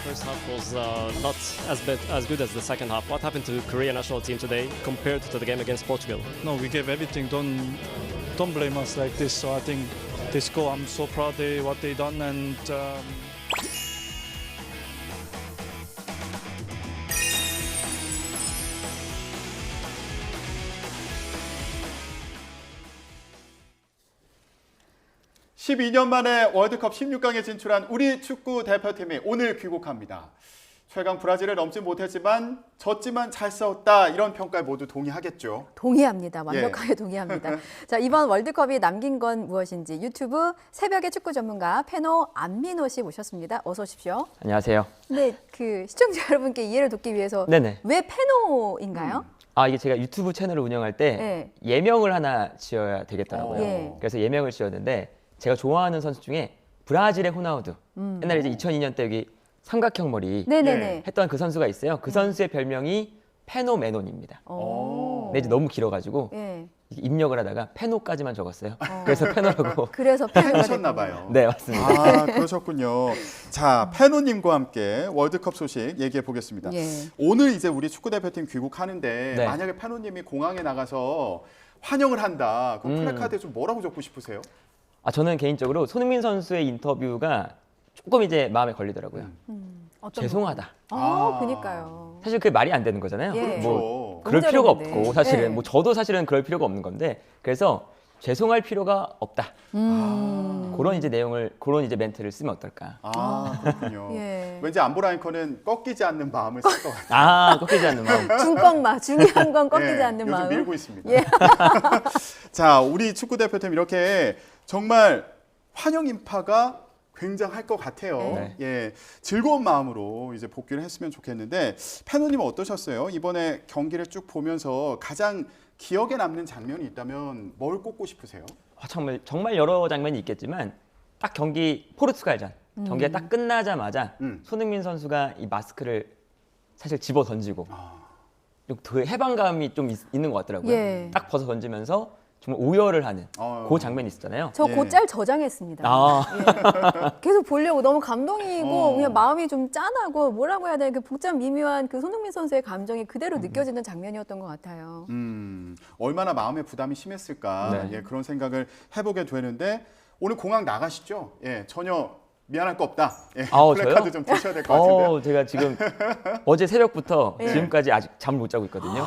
first half was not as good as the second half. What happened to Korea national team today compared to the game against Portugal? No, we gave everything. Don't blame us like this. So I think this goal, I'm so proud what they done, and. (12년) 만에 월드컵 16강에 진출한 우리 축구 대표팀이 오늘 귀국합니다. 최강 브라질을 넘지 못했지만 졌지만 잘 싸웠다, 이런 평가에 모두 동의하겠죠. 동의합니다. 완벽하게 동의합니다. 자, 이번 월드컵이 남긴 건 무엇인지 유튜브 새벽의 축구 전문가 페노 안민호 씨 모셨습니다. 어서 오십시오. 안녕하세요. 네, 그 시청자 여러분께 이해를 돕기 위해서 네네. 왜 페노인가요? 이게 제가 유튜브 채널을 운영할 때 네. 예명을 하나 지어야 되겠더라고요. 예. 그래서 예명을 지었는데 제가 좋아하는 선수 중에 브라질의 호나우두. 옛날에 이제 2002년 때 여기 삼각형 머리 네네네. 했던 그 선수가 있어요. 그 선수의 별명이 페노메논입니다. 근데 이제 너무 길어가지고 예. 입력을 하다가 페노까지만 적었어요. 그래서 페노라고. 그래서 페노가 하셨나 됐군요. 봐요. 네, 맞습니다. 아, 그러셨군요. 자, 페노님과 함께 월드컵 소식 얘기해 보겠습니다. 예. 오늘 이제 우리 축구대표팀 귀국하는데 네. 만약에 페노님이 공항에 나가서 환영을 한다, 그럼 플래카드에 좀 뭐라고 적고 싶으세요? 저는 개인적으로 손흥민 선수의 인터뷰가 조금 이제 마음에 걸리더라고요. 어떤 죄송하다. 그니까요. 사실 그게 말이 안 되는 거잖아요. 예. 뭐 너무 그럴 필요가 잘했는데. 없고 사실은 네. 뭐 저도 사실은 그럴 필요가 없는 건데 그래서 죄송할 필요가 없다. 그런 이제 내용을 그런 이제 멘트를 쓰면 어떨까? 그렇군요. 예. 왠지 안보라잉커는 꺾이지 않는 마음을 쓸 것 같아요. 꺾이지 않는 마음. 중꺾마 중요한 건 꺾이지 예, 않는 요즘 마음. 밀고 있습니다. 예. 자, 우리 축구대표팀 이렇게 정말 환영 인파가 굉장할 것 같아요. 네. 예, 즐거운 마음으로 이제 복귀를 했으면 좋겠는데 페노님은 어떠셨어요? 이번에 경기를 쭉 보면서 가장 기억에 남는 장면이 있다면 뭘 꼽고 싶으세요? 정말 여러 장면이 있겠지만 딱 경기 포르투갈전 경기가 딱 끝나자마자 손흥민 선수가 이 마스크를 사실 집어 던지고 그 해방감이 좀 있는 것 같더라고요. 예. 딱 벗어 던지면서 정말 오열을 하는 그 장면이 있었잖아요. 저 예. 곧잘 저장했습니다. 예. 계속 보려고 너무 감동이고 그냥 마음이 좀 짠하고 뭐라고 해야 되나 그 복잡 미묘한 그 손흥민 선수의 감정이 그대로 느껴지는 장면이었던 것 같아요. 얼마나 마음의 부담이 심했을까, 네. 예, 그런 생각을 해보게 되는데 오늘 공항 나가시죠? 예, 전혀 미안할 거 없다. 예, 플래카드 저요? 좀 드셔야 될 것 같은데요. 제가 지금 어제 새벽부터 예. 지금까지 아직 잠을 못 자고 있거든요.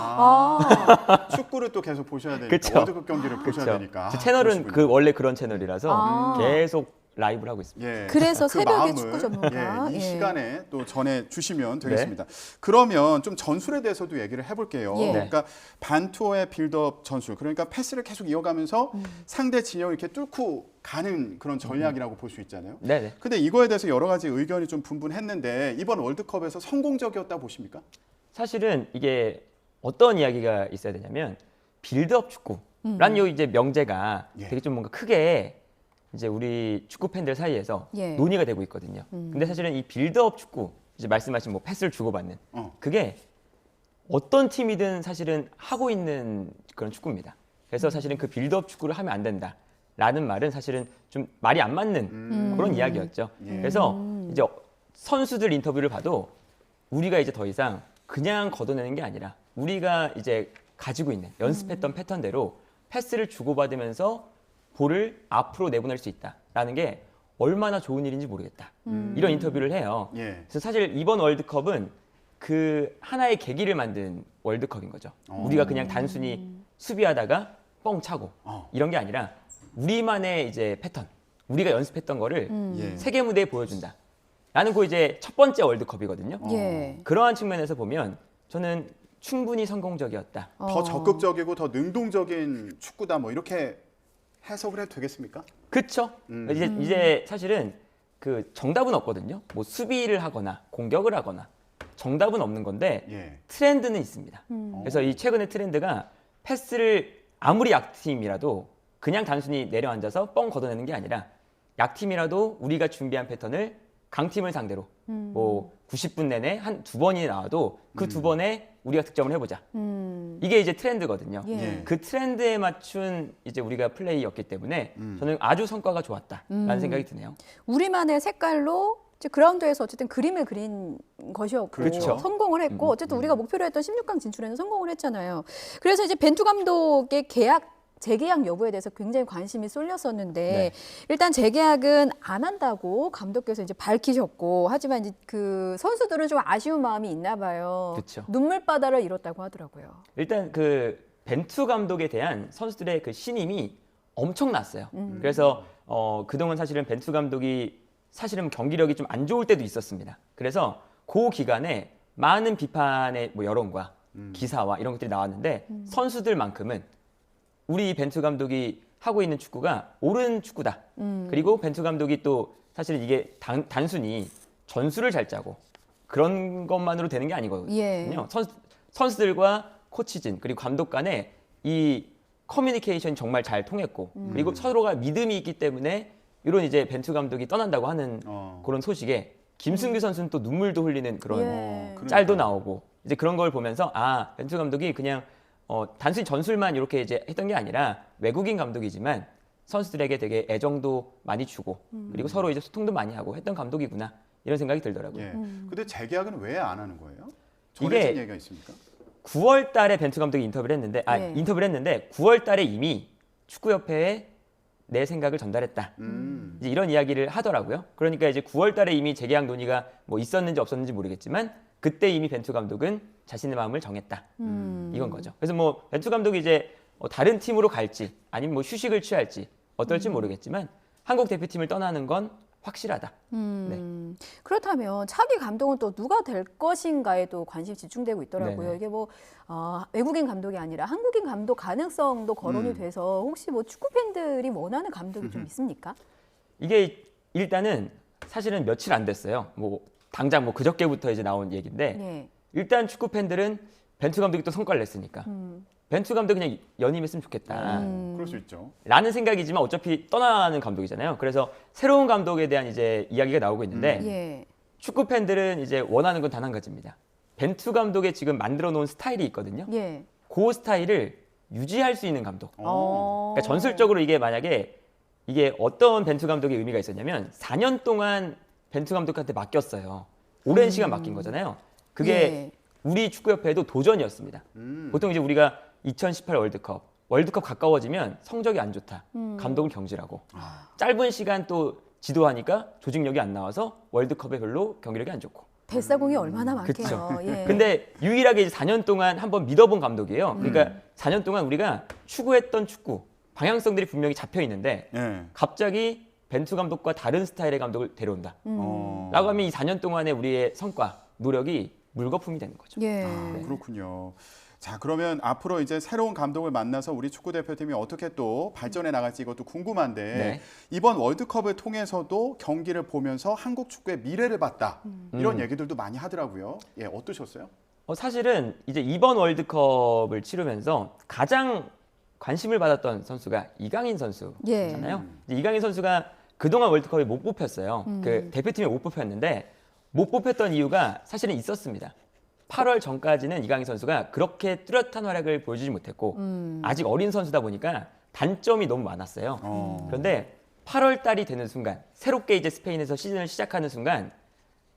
축구를 또 계속 보셔야 되니까, 그쵸. 월드컵 경기를 보셔야 그렇죠. 되니까. 제 채널은 그러시군요. 원래 그런 채널이라서 계속 라이브를 하고 있습니다. 예, 그래서 그 새벽에 마음을, 축구 전문가. 이 예. 시간에 또 전해 주시면 되겠습니다. 그러면 좀 전술에 대해서도 얘기를 해볼게요. 예. 그러니까 반투어의 빌드업 전술, 그러니까 패스를 계속 이어가면서 상대 진영을 이렇게 뚫고 가는 그런 전략이라고 볼 수 있잖아요. 네네. 근데 이거에 대해서 여러 가지 의견이 좀 분분했는데 이번 월드컵에서 성공적이었다 보십니까? 사실은 이게 어떤 이야기가 있어야 되냐면 빌드업 축구라는 요 이제 명제가 예. 되게 좀 뭔가 크게 이제 우리 축구 팬들 사이에서 예. 논의가 되고 있거든요. 근데 사실은 이 빌드업 축구, 이제 말씀하신 뭐 패스를 주고받는 그게 어떤 팀이든 사실은 하고 있는 그런 축구입니다. 그래서 사실은 그 빌드업 축구를 하면 안 된다라는 말은 사실은 좀 말이 안 맞는 그런 이야기였죠. 예. 그래서 이제 선수들 인터뷰를 봐도 우리가 이제 더 이상 그냥 걷어내는 게 아니라 우리가 이제 가지고 있는 연습했던 패턴대로 패스를 주고받으면서 볼을 앞으로 내보낼 수 있다라는 게 얼마나 좋은 일인지 모르겠다. 이런 인터뷰를 해요. 예. 그래서 사실 이번 월드컵은 그 하나의 계기를 만든 월드컵인 거죠. 우리가 그냥 단순히 수비하다가 뻥 차고 이런 게 아니라 우리만의 이제 패턴, 우리가 연습했던 거를 예. 세계 무대에 보여준다. 라는 그 이제 첫 번째 월드컵이거든요. 예. 그러한 측면에서 보면 저는 충분히 성공적이었다. 더 적극적이고 더 능동적인 축구다, 뭐 이렇게 해석을 해도 되겠습니까? 그쵸? 이제 사실은 그 정답은 없거든요. 뭐 수비를 하거나 공격을 하거나 정답은 없는 건데 예. 트렌드는 있습니다. 그래서 이 최근의 트렌드가 패스를 아무리 약팀이라도 그냥 단순히 내려앉아서 뻥 걷어내는 게 아니라 약팀이라도 우리가 준비한 패턴을 강팀을 상대로 뭐 90분 내내 한 두 번이 나와도 그 두 번에 우리가 득점을 해보자. 이게 이제 트렌드거든요. 예. 그 트렌드에 맞춘 이제 우리가 플레이였기 때문에 저는 아주 성과가 좋았다라는 생각이 드네요. 우리만의 색깔로 이제 그라운드에서 어쨌든 그림을 그린 것이었고 그렇죠. 성공을 했고 어쨌든 우리가 목표로 했던 16강 진출에는 성공을 했잖아요. 그래서 이제 벤투 감독의 재계약 여부에 대해서 굉장히 관심이 쏠렸었는데 네. 일단 재계약은 안 한다고 감독께서 이제 밝히셨고 하지만 이제 그 선수들은 좀 아쉬운 마음이 있나 봐요. 그쵸. 눈물바다를 잃었다고 하더라고요. 일단 그 벤투 감독에 대한 선수들의 그 신임이 엄청났어요. 그래서 그동안 사실은 벤투 감독이 사실은 경기력이 좀 안 좋을 때도 있었습니다. 그래서 그 기간에 많은 비판의 뭐 여론과 기사와 이런 것들이 나왔는데 선수들만큼은 우리 벤투 감독이 하고 있는 축구가 옳은 축구다. 그리고 벤투 감독이 또 사실 이게 단순히 전술을 잘 짜고 그런 것만으로 되는 게 아니거든요. 예. 선수들과 코치진 그리고 감독 간에 이 커뮤니케이션이 정말 잘 통했고 그리고 서로가 믿음이 있기 때문에 이런 이제 벤투 감독이 떠난다고 하는 그런 소식에 김승규 선수는 또 눈물도 흘리는 그런 예. 짤도 나오고 이제 그런 걸 보면서 아 벤투 감독이 그냥 단순히 전술만 이렇게 이제 했던 게 아니라 외국인 감독이지만 선수들에게 되게 애정도 많이 주고 그리고 서로 이제 소통도 많이 하고 했던 감독이구나 이런 생각이 들더라고요. 예. 근데 재계약은 왜 안 하는 거예요? 이게 전해진 얘기가 있습니까? 9월 달에 벤투 감독이 인터뷰를 했는데 네. 인터뷰를 했는데 9월 달에 이미 축구협회에 내 생각을 전달했다. 이제 이런 이야기를 하더라고요. 그러니까 이제 9월 달에 이미 재계약 논의가 뭐 있었는지 없었는지 모르겠지만 그때 이미 벤투 감독은 자신의 마음을 정했다. 이건 거죠. 그래서 뭐 벤투 감독이 이제 다른 팀으로 갈지 아니면 뭐 휴식을 취할지 어떨지 모르겠지만 한국 대표팀을 떠나는 건 확실하다. 그렇다면 차기 감독은 또 누가 될 것인가에도 관심이 집중되고 있더라고요. 네네. 이게 뭐 외국인 감독이 아니라 한국인 감독 가능성도 거론이 돼서 혹시 뭐 축구 팬들이 원하는 감독이 좀 있습니까? 이게 일단은 사실은 며칠 안 됐어요. 뭐 당장 뭐 그저께부터 이제 나온 얘기인데 네. 일단 축구 팬들은 벤투 감독이 또 성과를 냈으니까 벤투 감독 그냥 연임했으면 좋겠다. 그럴 수 있죠. 라는 생각이지만 어차피 떠나는 감독이잖아요. 그래서 새로운 감독에 대한 이제 이야기가 나오고 있는데 예. 축구 팬들은 이제 원하는 건 단 한 가지입니다. 벤투 감독의 지금 만들어 놓은 스타일이 있거든요. 예. 그 스타일을 유지할 수 있는 감독. 어. 그러니까 전술적으로 이게 만약에 이게 어떤 벤투 감독의 의미가 있었냐면 4년 동안 벤투 감독한테 맡겼어요. 오랜 시간 맡긴 거잖아요. 그게 예. 우리 축구협회에도 도전이었습니다. 보통 이제 우리가 2018 월드컵 가까워지면 성적이 안 좋다. 감독을 경질하고 짧은 시간 또 지도하니까 조직력이 안 나와서 월드컵에 별로 경기력이 안 좋고. 뱃사공이 얼마나 많게요. 그쵸. 예. 근데 유일하게 이제 4년 동안 한번 믿어본 감독이에요. 그러니까 4년 동안 우리가 추구했던 축구 방향성들이 분명히 잡혀 있는데 예. 갑자기 벤투 감독과 다른 스타일의 감독을 데려온다. 라고 하면 이 4년 동안의 우리의 성과, 노력이 물거품이 되는 거죠. 예. 그렇군요. 자, 그러면 앞으로 이제 새로운 감독을 만나서 우리 축구 대표팀이 어떻게 또 발전해 나갈지 이것도 궁금한데 네. 이번 월드컵을 통해서도 경기를 보면서 한국 축구의 미래를 봤다. 이런 얘기들도 많이 하더라고요. 예, 어떠셨어요? 사실은 이제 이번 월드컵을 치르면서 가장 관심을 받았던 선수가 이강인 선수잖아요. 이제 이강인 선수가 그동안 월드컵에 못 뽑혔어요. 그 대표팀에 못 뽑혔는데 못 뽑혔던 이유가 사실은 있었습니다. 8월 전까지는 이강인 선수가 그렇게 뚜렷한 활약을 보여주지 못했고 아직 어린 선수다 보니까 단점이 너무 많았어요. 그런데 8월 달이 되는 순간 새롭게 이제 스페인에서 시즌을 시작하는 순간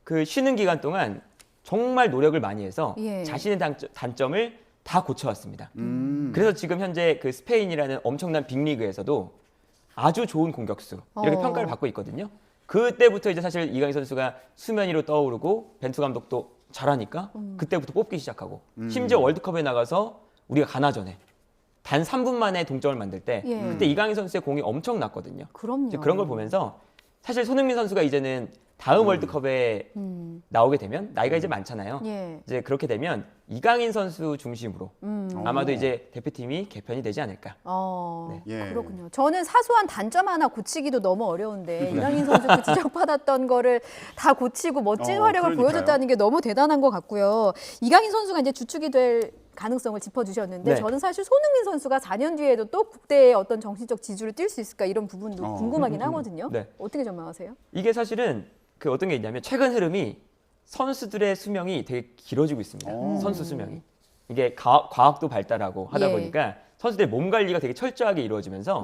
그 쉬는 기간 동안 정말 노력을 많이 해서 예. 자신의 단점을 다 고쳐왔습니다. 그래서 지금 현재 그 스페인이라는 엄청난 빅리그에서도 아주 좋은 공격수 이렇게 평가를 받고 있거든요. 그때부터 이제 사실 이강인 선수가 수면 위로 떠오르고 벤투 감독도 잘하니까 그때부터 뽑기 시작하고 심지어 월드컵에 나가서 우리가 가나전에 단 3분 만에 동점을 만들 때 예. 그때 이강인 선수의 공이 엄청났거든요. 그럼요. 이제 그런 걸 보면서 사실 손흥민 선수가 이제는 다음 월드컵에 나오게 되면 나이가 이제 많잖아요. 예. 이제 그렇게 되면 이강인 선수 중심으로 아마도 이제 대표팀이 개편이 되지 않을까. 네. 예. 그렇군요. 저는 사소한 단점 하나 고치기도 너무 어려운데 이강인 선수 그 지적받았던 거를 다 고치고 멋진 활약을 그러니까요. 보여줬다는 게 너무 대단한 것 같고요. 이강인 선수가 이제 주축이 될 가능성을 짚어주셨는데 네. 저는 사실 손흥민 선수가 4년 뒤에도 또 국대의 어떤 정신적 지주를 뛸 수 있을까 이런 부분도 궁금하긴 하거든요. 네. 어떻게 전망하세요? 이게 사실은 그 어떤 게 있냐면 최근 흐름이 선수들의 수명이 되게 길어지고 있습니다. 선수 수명이. 이게 과학도 발달하고 하다 예. 보니까 선수들의 몸 관리가 되게 철저하게 이루어지면서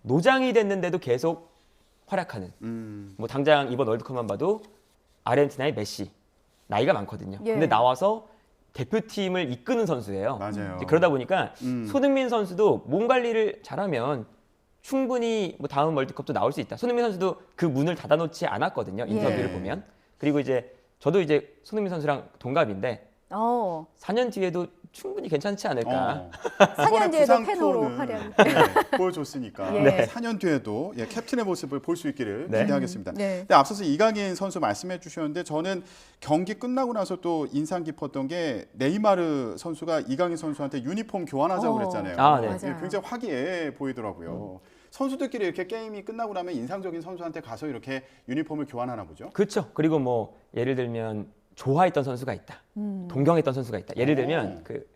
노장이 됐는데도 계속 활약하는. 뭐 당장 이번 월드컵만 봐도 아르헨티나의 메시 나이가 많거든요. 예. 근데 나와서 대표팀을 이끄는 선수예요. 맞아요. 이제 그러다 보니까 음. 손흥민 선수도 몸 관리를 잘하면 충분히 뭐 다음 월드컵도 나올 수 있다. 손흥민 선수도 그 문을 닫아놓지 않았거든요. 인터뷰를 예. 보면. 그리고 이제 저도 이제 손흥민 선수랑 동갑인데 4년 뒤에도 충분히 괜찮지 않을까. 4년 뒤에도 부상 팬으로 투어는, 활약. 네, 보여줬으니까 네. 4년 뒤에도 캡틴의 모습을 볼 수 있기를 네. 기대하겠습니다. 네. 근데 앞서서 이강인 선수 말씀해 주셨는데 저는 경기 끝나고 나서 또 인상 깊었던 게 네이마르 선수가 이강인 선수한테 유니폼 교환하자고 그랬잖아요. 아, 네. 이게 굉장히 화기애애 보이더라고요. 선수들끼리 이렇게 게임이 끝나고 나면 인상적인 선수한테 가서 이렇게 유니폼을 교환하나 보죠. 그렇죠. 그리고 뭐 예를 들면 좋아했던 선수가 있다. 동경했던 선수가 있다. 예를 들면 그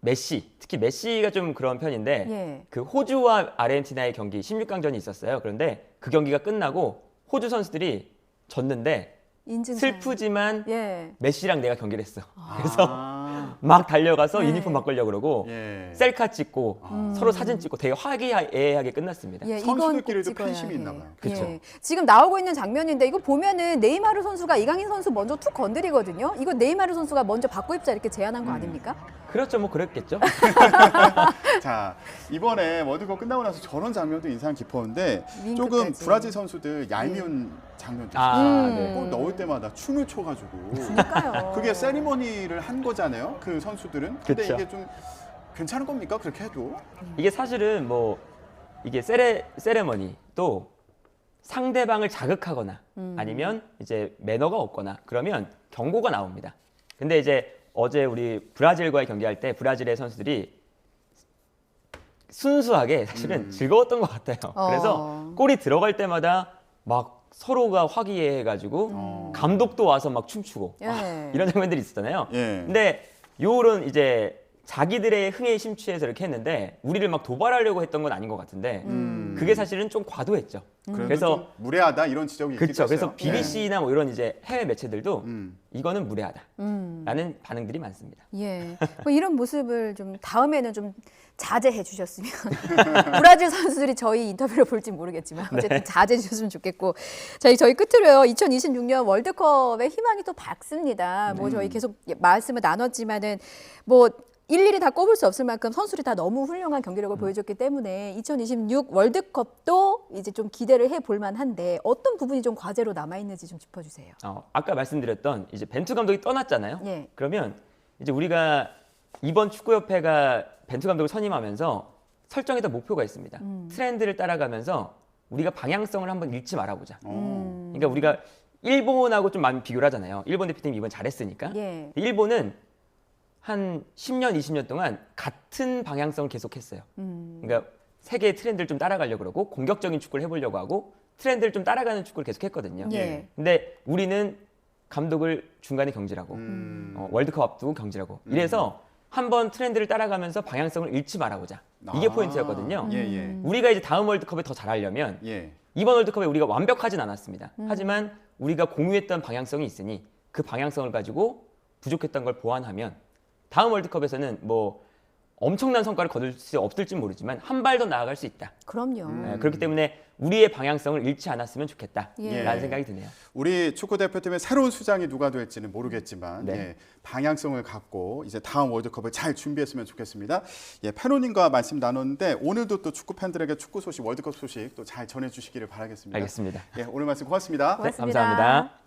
메시, 특히 메시가 좀 그런 편인데 예. 그 호주와 아르헨티나의 경기 16강전이 있었어요. 그런데 그 경기가 끝나고 호주 선수들이 졌는데 인증 슬프지만 예. 메시랑 내가 경기를 했어. 그래서 아, 막 달려가서 네. 유니폼 바꾸려고 그러고 예. 셀카 찍고 서로 사진 찍고 되게 화기애애하게 끝났습니다. 예, 이건 선수들끼리도 꼭 찍어야 팬심이 해. 있나 봐요. 그쵸. 예. 지금 나오고 있는 장면인데 이거 보면은 네이마르 선수가 이강인 선수 먼저 툭 건드리거든요. 이거 네이마르 선수가 먼저 바꿔 입자 이렇게 제안한 거 아닙니까? 그렇죠. 뭐 그랬겠죠. 자, 이번에 월드컵 끝나고 나서 저런 장면도 인상 깊었는데 윙크까지. 조금 브라질 선수들 얄미운 장면도 있어요. 아, 음. 네. 골 넣을 때마다 춤을 춰가지고 그러니까요. 그게 세리머니를 한 거잖아요. 그 선수들은. 근데 그쵸. 이게 좀 괜찮은 겁니까? 그렇게 해도? 이게 사실은 뭐 이게 세레머니 또 상대방을 자극하거나 아니면 이제 매너가 없거나 그러면 경고가 나옵니다. 근데 이제 어제 우리 브라질과의 경기할 때 브라질의 선수들이 순수하게 사실은 즐거웠던 것 같아요. 그래서 골이 들어갈 때마다 막 서로가 화기애애해가지고 감독도 와서 막 춤추고 예. 이런 장면들이 있었잖아요. 예. 근데 요런 이제 자기들의 흥에 심취해서 이렇게 했는데 우리를 막 도발하려고 했던 건 아닌 것 같은데 그게 사실은 좀 과도했죠. 그래서 그래서 좀 무례하다 이런 지적이 있기도 그렇죠. 했어요. 그래서 BBC나 뭐 이런 이제 해외 매체들도 음. 이거는 무례하다라는 반응들이 많습니다. 예. 뭐 이런 모습을 좀 다음에는 좀 자제해 주셨으면 브라질 선수들이 저희 인터뷰를 볼지 모르겠지만 어쨌든 자제해 주셨으면 좋겠고 자, 저희 끝으로요. 2026년 월드컵의 희망이 또 밝습니다. 뭐 저희 계속 말씀을 나눴지만은 뭐 일일이 다 꼽을 수 없을 만큼 선수들이 다 너무 훌륭한 경기력을 보여줬기 때문에 2026 월드컵도 이제 좀 기대를 해볼 만한데 어떤 부분이 좀 과제로 남아 있는지 좀 짚어주세요. 아까 말씀드렸던 이제 벤투 감독이 떠났잖아요. 예. 그러면 이제 우리가 이번 축구협회가 벤투 감독을 선임하면서 설정했던 목표가 있습니다. 트렌드를 따라가면서 우리가 방향성을 한번 잃지 말아보자. 그러니까 우리가 일본하고 좀 많이 비교를 하잖아요. 일본 대표팀이 이번 잘했으니까. 예. 일본은 한 10년, 20년 동안 같은 방향성을 계속했어요. 그러니까 세계의 트렌드를 좀 따라가려고 그러고 공격적인 축구를 해보려고 하고 트렌드를 좀 따라가는 축구를 계속했거든요. 예. 근데 우리는 감독을 중간에 경질하고 월드컵 앞두고 경질하고 이래서 한번 트렌드를 따라가면서 방향성을 잃지 말아보자. 이게 포인트였거든요. 예, 예. 우리가 이제 다음 월드컵에 더 잘하려면 예. 이번 월드컵에 우리가 완벽하진 않았습니다. 하지만 우리가 공유했던 방향성이 있으니 그 방향성을 가지고 부족했던 걸 보완하면 다음 월드컵에서는 뭐 엄청난 성과를 거둘 수 없을지 모르지만 한 발 더 나아갈 수 있다. 그럼요. 그렇기 때문에 우리의 방향성을 잃지 않았으면 좋겠다라는 예. 생각이 드네요. 우리 축구 대표팀의 새로운 수장이 누가 될지는 모르겠지만 네. 예, 방향성을 갖고 이제 다음 월드컵을 잘 준비했으면 좋겠습니다. 예, 패노님과 말씀 나눴는데 오늘도 또 축구 팬들에게 축구 소식, 월드컵 소식 또 잘 전해주시기를 바라겠습니다. 알겠습니다. 예, 오늘 말씀 고맙습니다. 고맙습니다. 감사합니다.